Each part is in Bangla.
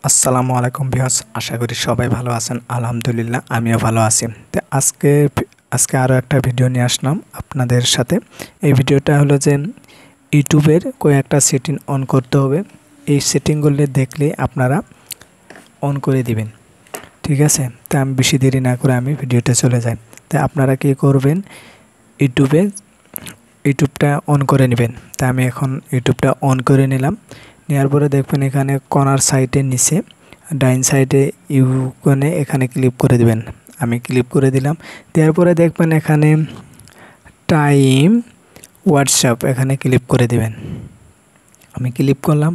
আসসালামু আলাইকুম ভিউয়ার্স, আশা করি সবাই ভালো আছেন। আলহামদুলিল্লাহ আমিও ভালো আছি। তো আজকে আরও একটা ভিডিও নিয়ে আসলাম আপনাদের সাথে। এই ভিডিওটা হলো যে ইউটিউবের কয়েকটা সেটিং অন করতে হবে। এই সেটিংগুলি দেখলে আপনারা অন করে দিবেন, ঠিক আছে। তো আমি বেশি দেরি না করে আমি ভিডিওতে চলে যাই। তো আপনারা কী করবেন, ইউটিউবটা অন করে নেবেন। তা আমি এখন ইউটিউবটা অন করে নিলাম। নেওয়ার পরে দেখবেন এখানে কর্নার সাইডের নিচে ডাইন সাইডে ইউকনে এখানে ক্লিক করে দিবেন। আমি ক্লিক করে দিলাম। দেওয়ার পরে দেখবেন এখানে টাইম হোয়াটসঅ্যাপ এখানে ক্লিক করে দিবেন। আমি ক্লিক করলাম।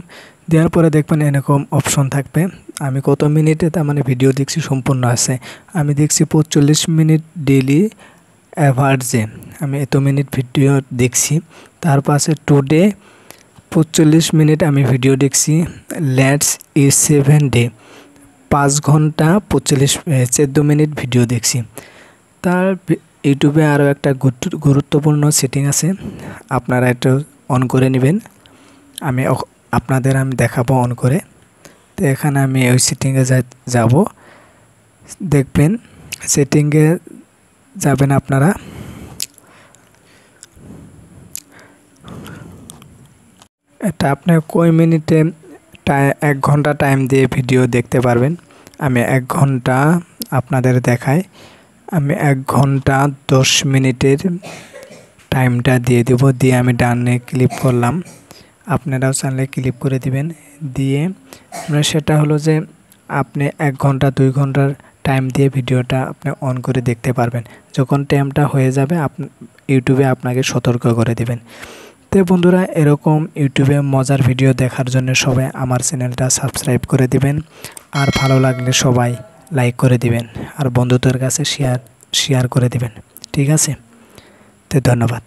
দেওয়ার পরে দেখবেন এরকম অপশন থাকবে। আমি কত মিনিটে তার মানে ভিডিও দেখছি সম্পূর্ণ আছে। আমি দেখছি 45 মিনিট ডেইলি অ্যাভারেজে আমি এত মিনিট ভিডিও দেখছি। তার পাশে টুডে 45 মিনিট আমি ভিডিও দেখছি। লেটস 7 ডে 5 ঘন্টা 14 মিনিট ভিডিও দেখছি। তার ইউটিউবে আরও একটা গুরুত্বপূর্ণ সেটিং আছে, আপনারা এটা অন করে নেবেন। আমি আপনাদের দেখাবো অন করে। তো এখানে আমি ওই সেটিংয়ে যাব। দেখবেন সেটিংয়ে যাবেন আপনারা। এটা আপনি কয় মিনিটে 1 ঘন্টা টাইম দিয়ে ভিডিও দেখতে পারবেন। আমি 1 ঘন্টা আপনাদের দেখাই। আমি 1 ঘন্টা 10 মিনিটের টাইমটা দিয়ে দেব। দিয়ে আমি ডানে ক্লিক করলাম। আপনারাও চাইলে ক্লিক করে দিবেন। দিয়ে সেটা হলো যে আপনি 1 ঘন্টা 2 ঘন্টার টাইম দিয়ে ভিডিওটা আপনি অন করে দেখতে পারবেন। যখন টাইমটা হয়ে যাবে ইউটিউবে আপনাকে সতর্ক করে দিবেন। তো বন্ধুরা, এরকম ইউটিউবে মজার ভিডিও দেখার জন্য সবাই আমার চ্যানেলটা সাবস্ক্রাইব করে দিবেন। আর ভালো লাগলে সবাই লাইক করে দিবেন, আর বন্ধুদের কাছে শেয়ার করে দিবেন, ঠিক আছে। তো ধন্যবাদ।